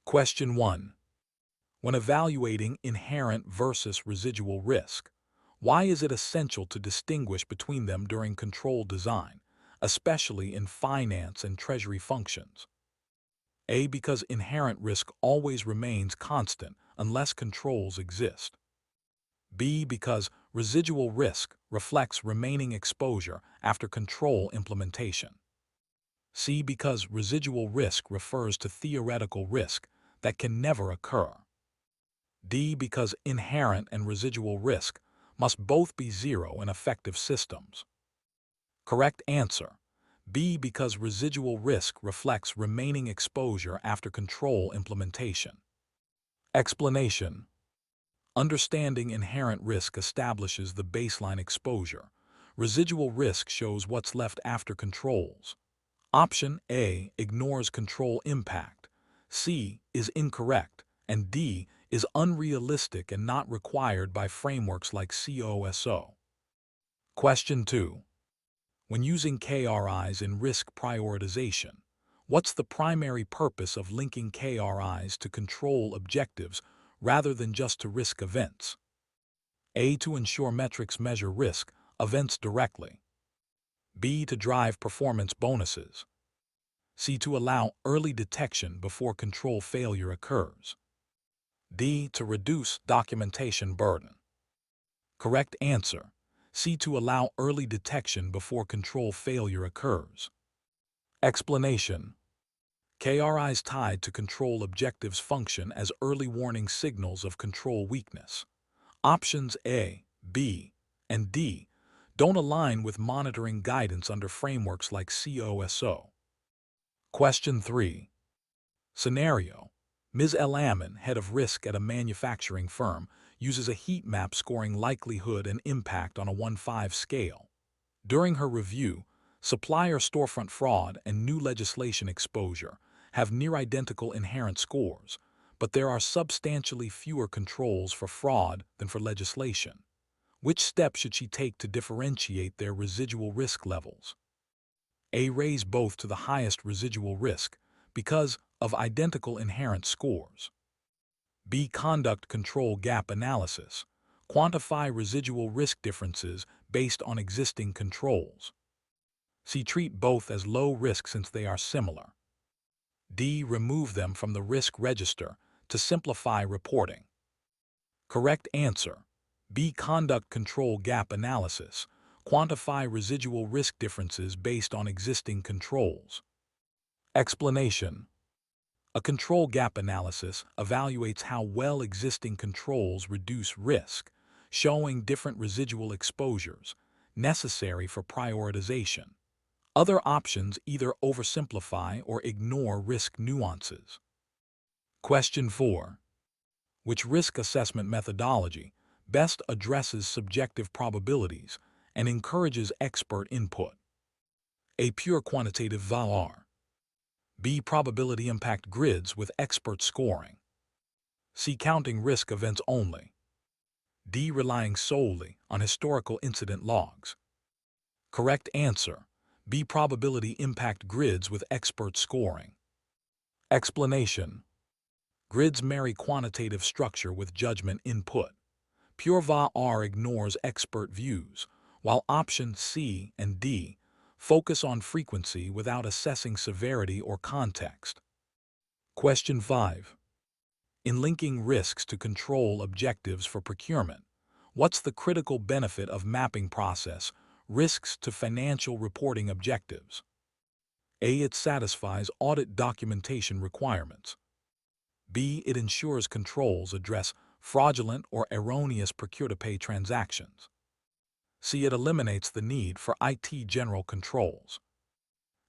Question 1. When evaluating inherent versus residual risk, why is it essential to distinguish between them during control design, especially in finance and treasury functions? A. Because inherent risk always remains constant unless controls exist. B. Because residual risk reflects remaining exposure after control implementation. C. Because residual risk refers to theoretical risk that can never occur. D. Because inherent and residual risk must both be zero in effective systems. Correct answer: B. Because residual risk reflects remaining exposure after control implementation. Explanation: understanding inherent risk establishes the baseline exposure. Residual risk shows what's left after controls. Option A ignores control impact, C is incorrect, and D is unrealistic and not required by frameworks like COSO. Question 2. When using KRIs in risk prioritization, what's the primary purpose of linking KRIs to control objectives rather than just to risk events? A. To ensure metrics measure risk events directly. B. To drive performance bonuses. C. To allow early detection before control failure occurs. D. To reduce documentation burden. Correct answer: C. To allow early detection before control failure occurs. Explanation: KRIs tied to control objectives function as early warning signals of control weakness. Options A, B, and D don't align with monitoring guidance under frameworks like COSO. Question 3. Scenario: Ms. L. Ammon, head of risk at a manufacturing firm, uses a heat map scoring likelihood and impact on a 1-5 scale. During her review, supplier storefront fraud and new legislation exposure have near-identical inherent scores, but there are substantially fewer controls for fraud than for legislation. Which steps should she take to differentiate their residual risk levels? A. Raise both to the highest residual risk because of identical inherent scores. B. Conduct control gap analysis. Quantify residual risk differences based on existing controls. C. Treat both as low risk since they are similar. D. Remove them from the risk register to simplify reporting. Correct answer: B. Conduct control gap analysis. Quantify residual risk differences based on existing controls. Explanation: a control gap analysis evaluates how well existing controls reduce risk, showing different residual exposures necessary for prioritization. Other options either oversimplify or ignore risk nuances. Question 4. Which risk assessment methodology best addresses subjective probabilities and encourages expert input? A. Pure quantitative VAR. B. Probability impact grids with expert scoring. C. Counting risk events only. D. Relying solely on historical incident logs. Correct answer: B. Probability impact grids with expert scoring. Explanation: grids marry quantitative structure with judgment input. Pure VAR ignores expert views, while option C and D focus on frequency without assessing severity or context. Question 5. In linking risks to control objectives for procurement, what's the critical benefit of mapping process risks to financial reporting objectives? A. It satisfies audit documentation requirements. B. It ensures controls address fraudulent or erroneous procure-to-pay transactions. C. It eliminates the need for IT general controls.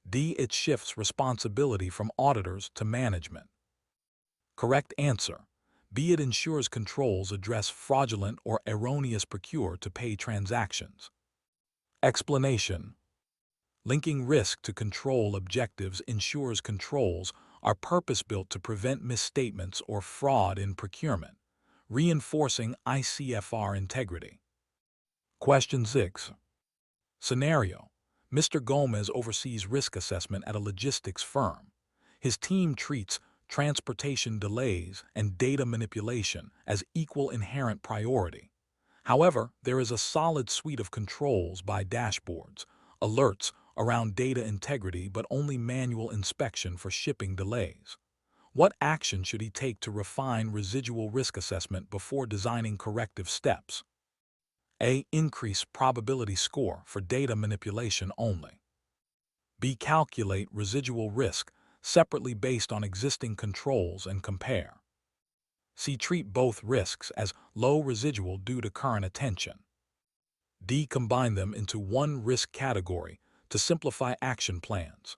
D. It shifts responsibility from auditors to management. Correct answer: B. It ensures controls address fraudulent or erroneous procure-to-pay transactions. Explanation: linking risk to control objectives ensures controls are purpose-built to prevent misstatements or fraud in procurement, reinforcing ICFR integrity. Question 6. Scenario: Mr. Gomez oversees risk assessment at a logistics firm. His team treats transportation delays, and data manipulation as equal inherent priority. However, there is a solid suite of controls by dashboards, alerts around data integrity, but only manual inspection for shipping delays. What action should he take to refine residual risk assessment before designing corrective steps? A. Increase probability score for data manipulation only. B. Calculate residual risk separately based on existing controls and compare. C. Treat both risks as low residual due to current attention. D. Combine them into one risk category to simplify action plans.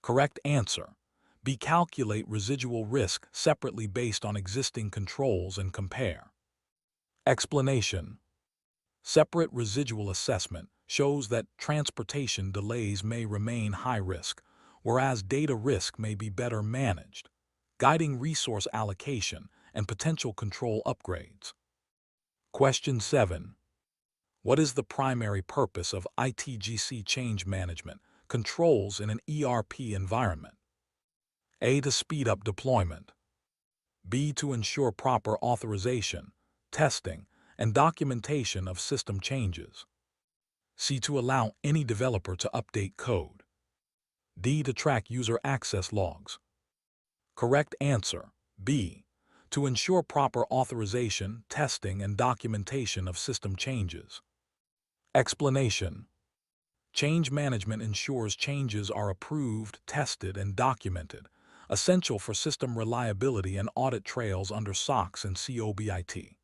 Correct answer. B. Calculate residual risk separately based on existing controls and compare. Explanation. Separate residual assessment shows that transportation delays may remain high risk, whereas data risk may be better managed, guiding resource allocation and potential control upgrades. Question 7. What is the primary purpose of ITGC change management controls in an ERP environment? A. To speed up deployment. B. To ensure proper authorization, testing, and documentation of system changes. C. To allow any developer to update code. D. To track user access logs. Correct answer. B. To ensure proper authorization, testing, and documentation of system changes. Explanation. Change management ensures changes are approved, tested, and documented, essential for system reliability and audit trails under SOX and COBIT.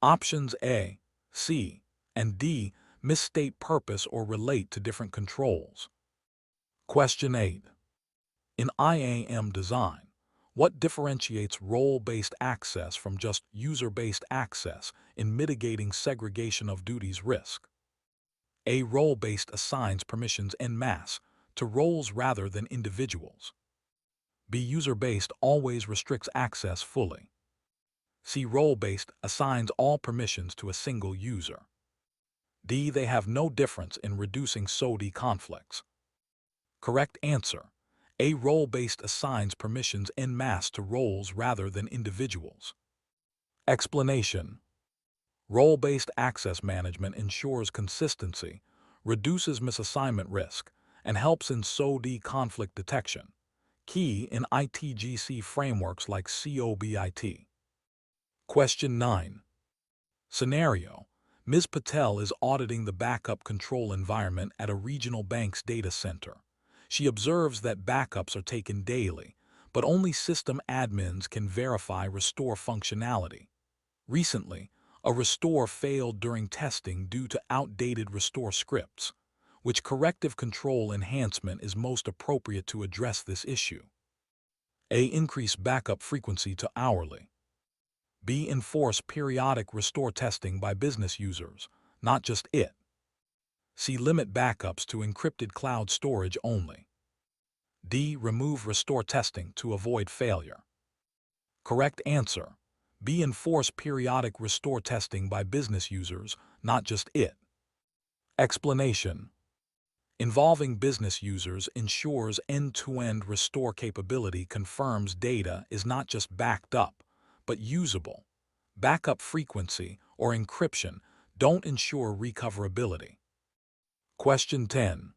Options A, C, and D misstate purpose or relate to different controls. Question 8. In IAM design, what differentiates role-based access from just user-based access in mitigating segregation of duties risk? A. Role-based assigns permissions en masse to roles rather than individuals. B. User-based always restricts access fully. C. Role-based assigns all permissions to a single user. D. They have no difference in reducing SOD conflicts. Correct answer. A. Role-based assigns permissions en masse to roles rather than individuals. Explanation. Role-based access management ensures consistency, reduces misassignment risk, and helps in SOD conflict detection, key in ITGC frameworks like COBIT. Question 9. Scenario. Ms. Patel is auditing the backup control environment at a regional bank's data center. She observes that backups are taken daily, but only system admins can verify restore functionality. Recently, a restore failed during testing due to outdated restore scripts. Which corrective control enhancement is most appropriate to address this issue? A. Increase backup frequency to hourly. B. Enforce periodic restore testing by business users, not just it. C. Limit backups to encrypted cloud storage only. D. Remove restore testing to avoid failure. Correct answer. B. Enforce periodic restore testing by business users, not just it. Explanation. Involving business users ensures end-to-end restore capability confirms data is not just backed up, but usable. Backup frequency or encryption don't ensure recoverability. Question 10.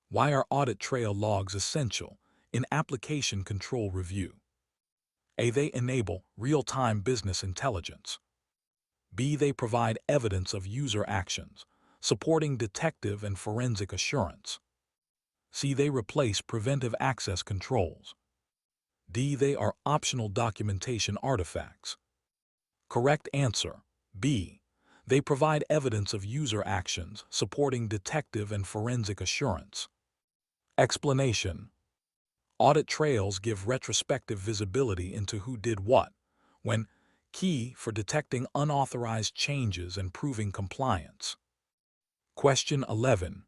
Why are audit trail logs essential in application control review? A. They enable real-time business intelligence. B. They provide evidence of user actions, supporting detective and forensic assurance. C. They replace preventive access controls. D. They are optional documentation artifacts. Correct answer. B. They provide evidence of user actions, supporting detective and forensic assurance. Explanation. Audit trails give retrospective visibility into who did what, when key for detecting unauthorized changes and proving compliance. Question 11.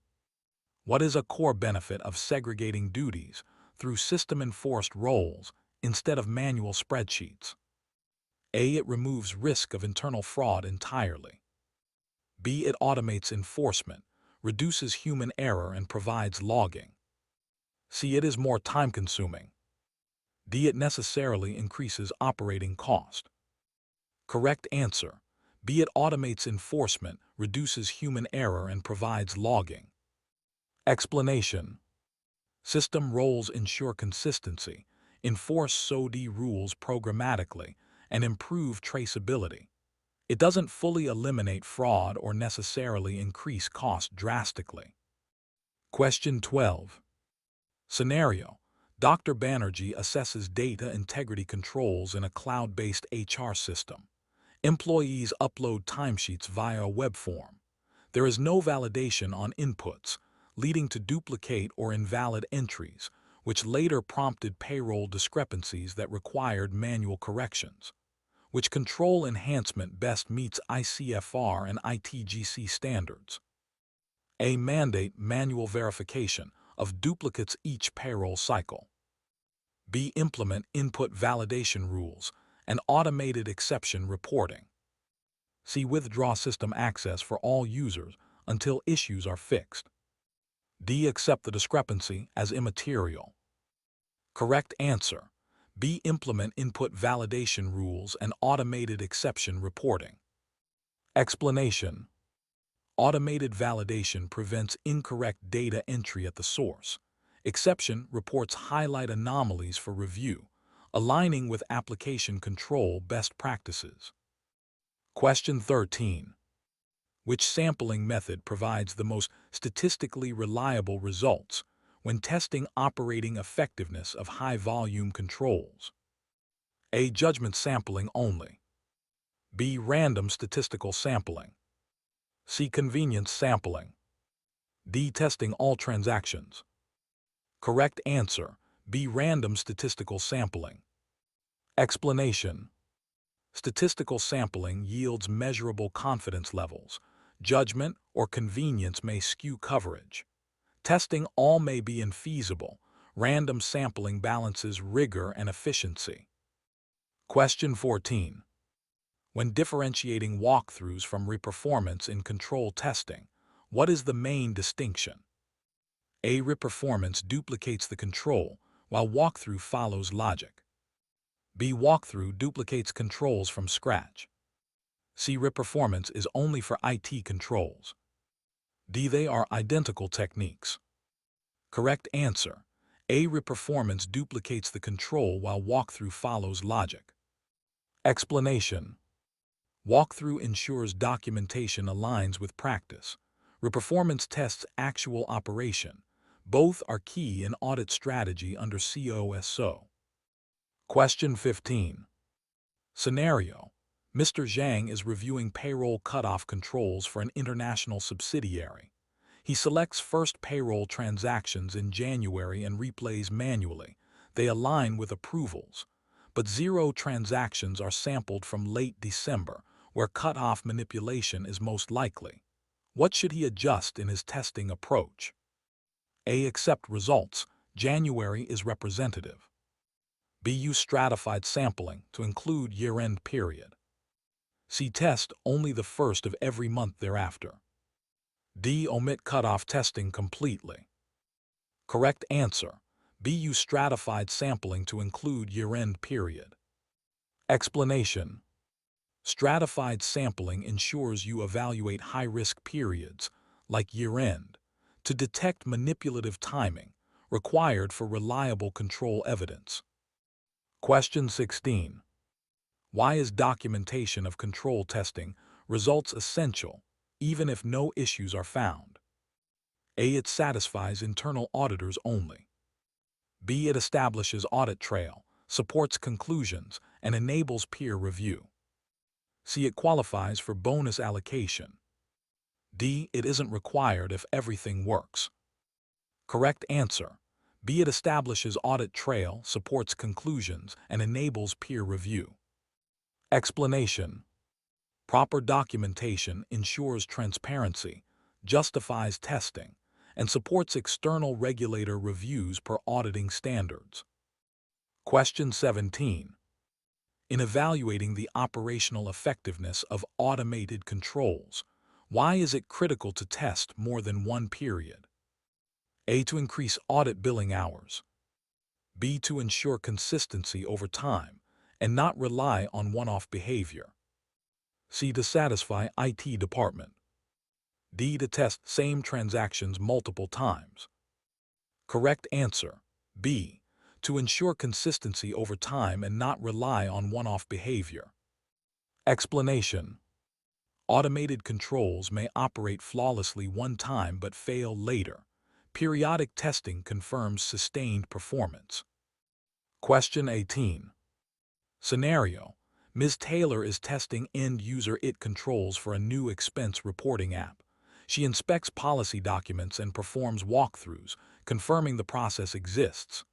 What is a core benefit of segregating duties through system-enforced roles instead of manual spreadsheets? A. It removes risk of internal fraud entirely. B. It automates enforcement, reduces human error, and provides logging. C. It is more time-consuming. D. It necessarily increases operating cost. Correct answer. B. It automates enforcement, reduces human error, and provides logging. Explanation. System roles ensure consistency, enforce SOD rules programmatically, and improve traceability. It doesn't fully eliminate fraud or necessarily increase cost drastically. Question 12. Scenario. Dr. Banerjee assesses data integrity controls in a cloud-based HR system. Employees upload timesheets via a web form. There is no validation on inputs, leading to duplicate or invalid entries, which later prompted payroll discrepancies that required manual corrections. Which control enhancement best meets ICFR and ITGC standards? A. Mandate manual verification of duplicates each payroll cycle. B. Implement input validation rules and automated exception reporting. C. Withdraw system access for all users until issues are fixed. D. Accept the discrepancy as immaterial. Correct answer. B. Implement input validation rules and automated exception reporting. Explanation. Automated validation prevents incorrect data entry at the source. Exception reports highlight anomalies for review, aligning with application control best practices. Question 13. Which sampling method provides the most statistically reliable results when testing operating effectiveness of high-volume controls? A. Judgment sampling only. B. Random statistical sampling. C. Convenience sampling. D. Testing all transactions. Correct answer. B. Random statistical sampling. Explanation. Statistical sampling yields measurable confidence levels. Judgment or convenience may skew coverage. Testing all may be infeasible. Random sampling balances rigor and efficiency. Question 14. When differentiating walkthroughs from reperformance in control testing, what is the main distinction? A. Reperformance duplicates the control, while walkthrough follows logic. B. Walkthrough duplicates controls from scratch. C. Reperformance is only for IT controls. D. They are identical techniques. Correct answer. A. Reperformance duplicates the control while walkthrough follows logic. Explanation. Walkthrough ensures documentation aligns with practice. Reperformance tests actual operation. Both are key in audit strategy under COSO. Question 15. Scenario. Mr. Zhang is reviewing payroll cutoff controls for an international subsidiary. He selects first payroll transactions in January and replays manually. They align with approvals. But 0 transactions are sampled from late December, where cutoff manipulation is most likely. What should he adjust in his testing approach? A. Accept results. January is representative. B. Use stratified sampling to include year-end period. C. Test only the first of every month thereafter. D. Omit cutoff testing completely. Correct answer. B. Use stratified sampling to include year-end period. Explanation. Stratified sampling ensures you evaluate high-risk periods, like year-end, to detect manipulative timing required for reliable control evidence. Question 16. Why is documentation of control testing results essential, even if no issues are found? A. It satisfies internal auditors only. B. It establishes audit trail, supports conclusions, and enables peer review. C. It qualifies for bonus allocation. D. It isn't required if everything works. Correct answer. B. It establishes audit trail, supports conclusions, and enables peer review. Explanation. Proper documentation ensures transparency, justifies testing, and supports external regulator reviews per auditing standards. Question 17. In evaluating the operational effectiveness of automated controls, why is it critical to test more than one period? A. To increase audit billing hours. B. To ensure consistency over time and not rely on one-off behavior. C. To satisfy IT department. D. To test same transactions multiple times. Correct answer: B. To ensure consistency over time and not rely on one-off behavior. Explanation: automated controls may operate flawlessly one time but fail later. Periodic testing confirms sustained performance. Question 18. Scenario: Ms. Taylor is testing end-user IT controls for a new expense reporting app. She inspects policy documents and performs walkthroughs, confirming the process exists.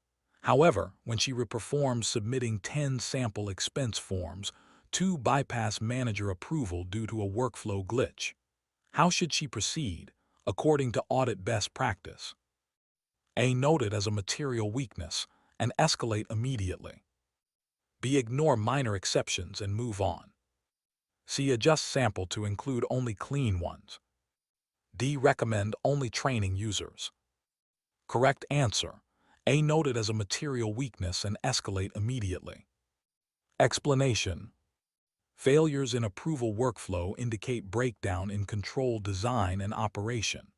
However, when she performs submitting 10 sample expense forms, 2 bypass manager approval due to a workflow glitch. How should she proceed, according to audit best practice? A. Note it as a material weakness and escalate immediately. B. Ignore minor exceptions and move on. C. Adjust sample to include only clean ones. D. Recommend only training users. Correct answer: A. Note it as a material weakness and escalate immediately. Explanation: failures in approval workflow indicate breakdown in control design and operation.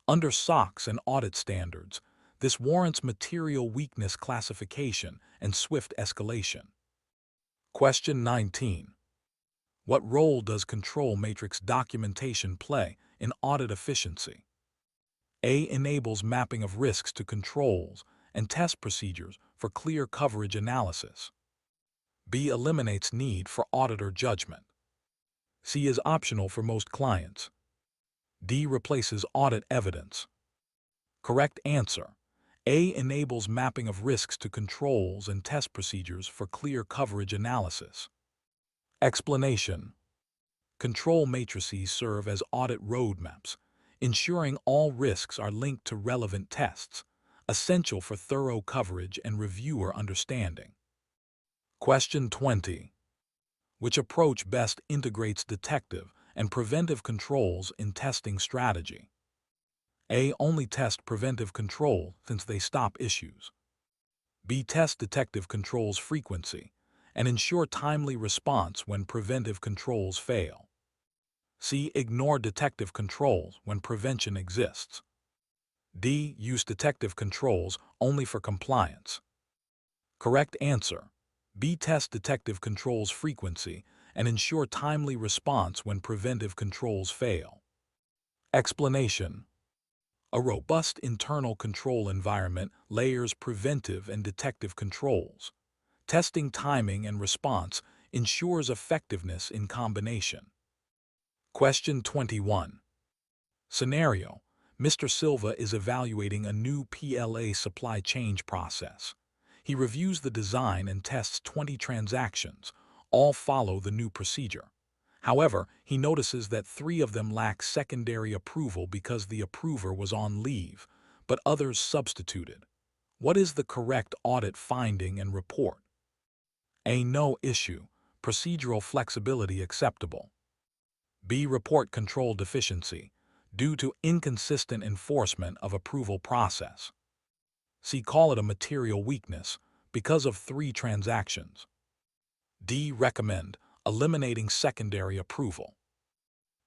Under SOX and audit standards, this warrants material weakness classification and swift escalation. Question 19. What role does control matrix documentation play in audit efficiency? A. Enables mapping of risks to controls and test procedures for clear coverage analysis. B. Eliminates need for auditor judgment. C. Is optional for most clients. D. Replaces audit evidence. Correct answer: A. Enables mapping of risks to controls and test procedures for clear coverage analysis. Explanation: control matrices serve as audit roadmaps, ensuring all risks are linked to relevant tests, essential for thorough coverage and reviewer understanding. Question 20. Which approach best integrates detective and preventive controls in testing strategy? A. Only test preventive control since they stop issues. B. Test detective controls frequency and ensure timely response when preventive controls fail. C. Ignore detective controls when prevention exists. D. Use detective controls only for compliance. Correct answer: B. Test detective controls frequency and ensure timely response when preventive controls fail. Explanation: a robust internal control environment layers preventive and detective controls. Testing timing and response ensures effectiveness in combination. Question 21. Scenario: Mr. Silva is evaluating a new PLA supply chain process. He reviews the design and tests 20 transactions. All follow the new procedure. However, he notices that 3 of them lack secondary approval because the approver was on leave, but others substituted. What is the correct audit finding and report? A. No issue. Procedural flexibility acceptable. B. Report control deficiency due to inconsistent enforcement of approval process. C. Call it a material weakness because of 3 transactions. D. Recommend eliminating secondary approval.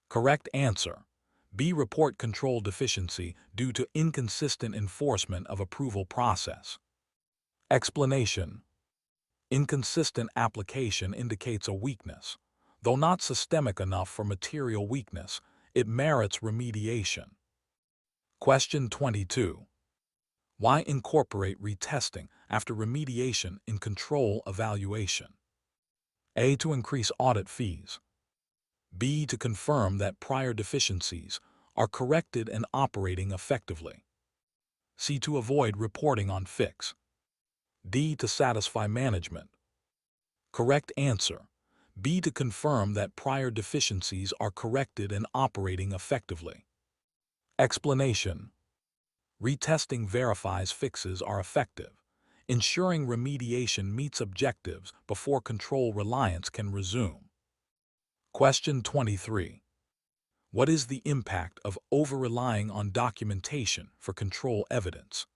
Correct answer: B. Report control deficiency due to inconsistent enforcement of approval process. Explanation: inconsistent application indicates a weakness. Though not systemic enough for material weakness, it merits remediation. Question 22. Why incorporate retesting after remediation in control evaluation? A. To increase audit fees. B. To confirm that prior deficiencies are corrected and operating effectively. C. To avoid reporting on fix. D. To satisfy management. Correct answer: B. To confirm that prior deficiencies are corrected and operating effectively. Explanation: retesting verifies fixes are effective, ensuring remediation meets objectives before control reliance can resume. Question 23. What is the impact of over-relying on documentation for control evidence?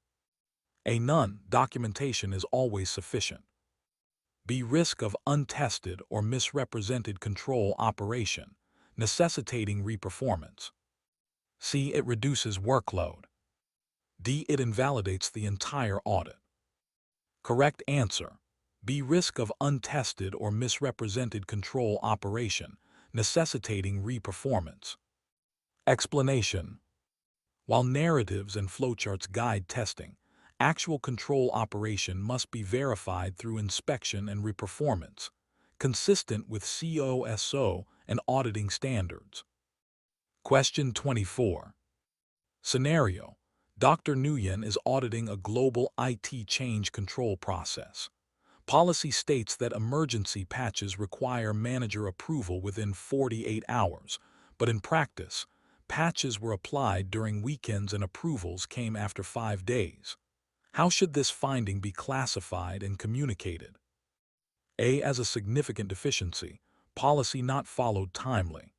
A. None. Documentation is always sufficient. B. Risk of untested or misrepresented control operation, necessitating reperformance. C. It reduces workload. D. It invalidates the entire audit. Correct answer. B. Risk of untested or misrepresented control operation, necessitating reperformance. Explanation. While narratives and flowcharts guide testing, actual control operation must be verified through inspection and reperformance, consistent with COSO and auditing standards. Question 24. Scenario. Dr. Nguyen is auditing a global IT change control process. Policy states that emergency patches require manager approval within 48 hours, but in practice, patches were applied during weekends and approvals came after 5 days. How should this finding be classified and communicated? A. As a significant deficiency, policy not followed timely.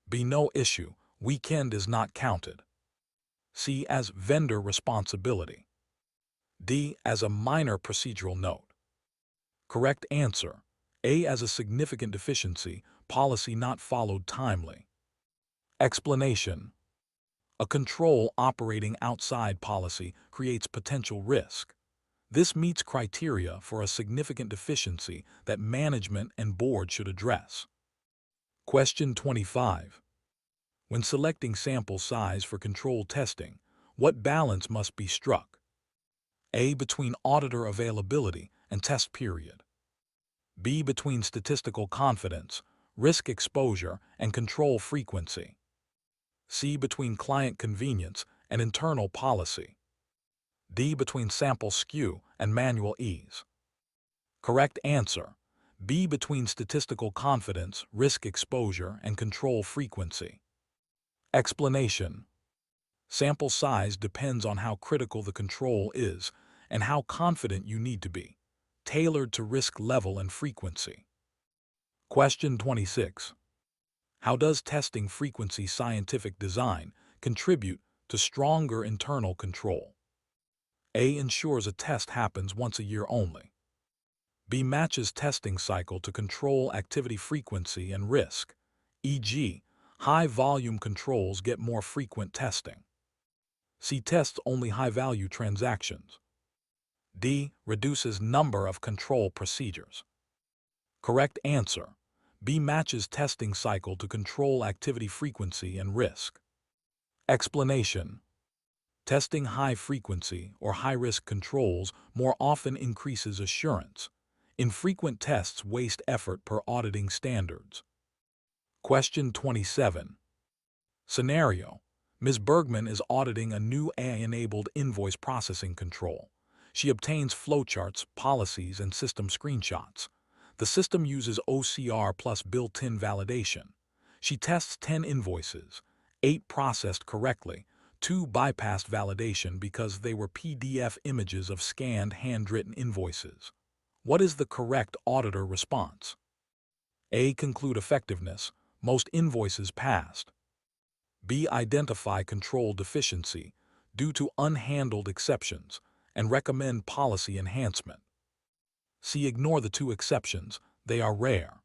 B. No issue, weekend is not counted. C. As vendor responsibility. D. As a minor procedural note. Correct answer. A. As a significant deficiency, policy not followed timely. Explanation. A control operating outside policy creates potential risk. This meets criteria for a significant deficiency that management and board should address. Question 25. When selecting sample size for control testing, what balance must be struck? A. Between auditor availability and test period. B. Between statistical confidence, risk exposure, and control frequency. C. Between client convenience and internal policy. D. Between sample skew and manual ease. Correct answer. B. Between statistical confidence, risk exposure, and control frequency. Explanation. Sample size depends on how critical the control is and how confident you need to be, tailored to risk level and frequency. Question 26. How does testing frequency scientific design contribute to stronger internal control? A. Ensures a test happens once a year only. B. Matches testing cycle to control activity frequency and risk, e.g., high-volume controls get more frequent testing. C. Tests only high-value transactions. D. Reduces number of control procedures. Correct answer. B. Matches testing cycle to control activity frequency and risk. Explanation. Testing high-frequency or high-risk controls more often increases assurance. Infrequent tests waste effort per auditing standards. Question 27. Scenario. Ms. Bergman is auditing a new AI-enabled invoice processing control. She obtains flowcharts, policies, and system screenshots. The system uses OCR plus built-in validation. She tests 10 invoices, 8 processed correctly, 2 bypassed validation because they were PDF images of scanned handwritten invoices. What is the correct auditor response? A. Conclude effectiveness. Most invoices passed. B. Identify control deficiency due to unhandled exceptions and recommend policy enhancement. C. Ignore the 2 exceptions. They are rare.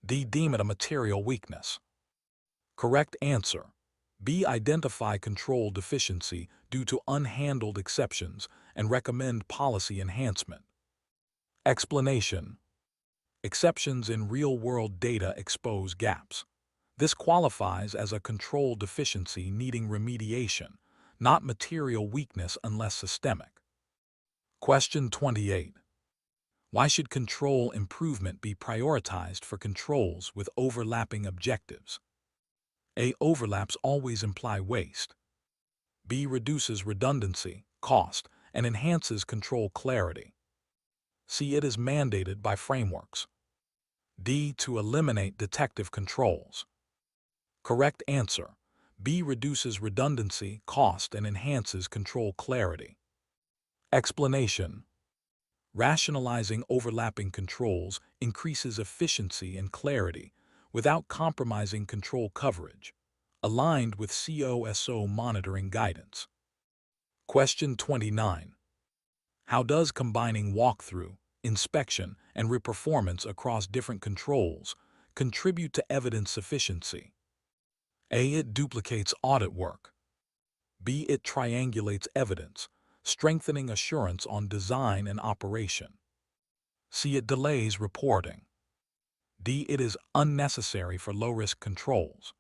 D. Deem it a material weakness. Correct answer. B. Identify control deficiency due to unhandled exceptions and recommend policy enhancement. Explanation. Exceptions in real-world data expose gaps. This qualifies as a control deficiency needing remediation, not material weakness unless systemic. Question 28. Why should control improvement be prioritized for controls with overlapping objectives? A. Overlaps always imply waste. B. Reduces redundancy, cost, and enhances control clarity. C. It is mandated by frameworks. D. To eliminate detective controls. Correct answer. B. Reduces redundancy, cost, and enhances control clarity. Explanation. Rationalizing overlapping controls increases efficiency and clarity without compromising control coverage, aligned with COSO monitoring guidance. Question 29. How does combining walkthrough, inspection, and reperformance across different controls contribute to evidence sufficiency? A. It duplicates audit work. B. It triangulates evidence, strengthening assurance on design and operation. C. It delays reporting. D. It is unnecessary for low-risk controls.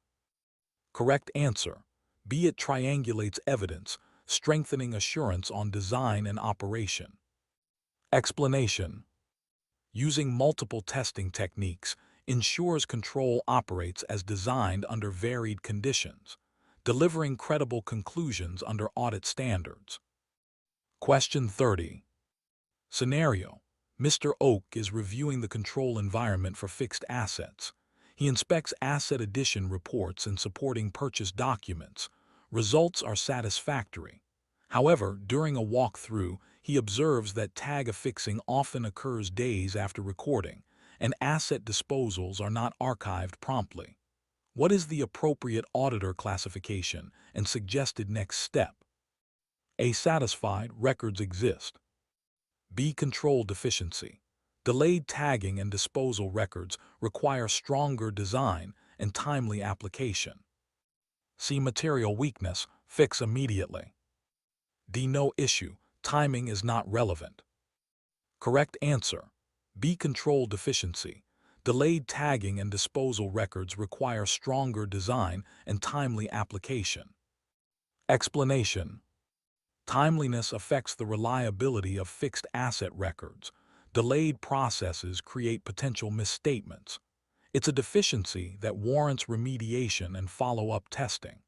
Correct answer. B. It triangulates evidence, strengthening assurance on design and operation. Explanation. Using multiple testing techniques ensures control operates as designed under varied conditions, delivering credible conclusions under audit standards. Question 30. Scenario. Mr. Oak is reviewing the control environment for fixed assets. He inspects asset addition reports and supporting purchase documents. Results are satisfactory. However, during a walkthrough, he observes that tag affixing often occurs days after recording, and asset disposals are not archived promptly. What is the appropriate auditor classification and suggested next step? A. Satisfied, records exist. B. Control deficiency. Delayed tagging and disposal records require stronger design and timely application. C. Material weakness, fix immediately. D. No issue, timing is not relevant. Correct answer. B. Control deficiency. Delayed tagging and disposal records require stronger design and timely application. Explanation. Timeliness affects the reliability of fixed asset records. Delayed processes create potential misstatements. It's a deficiency that warrants remediation and follow-up testing.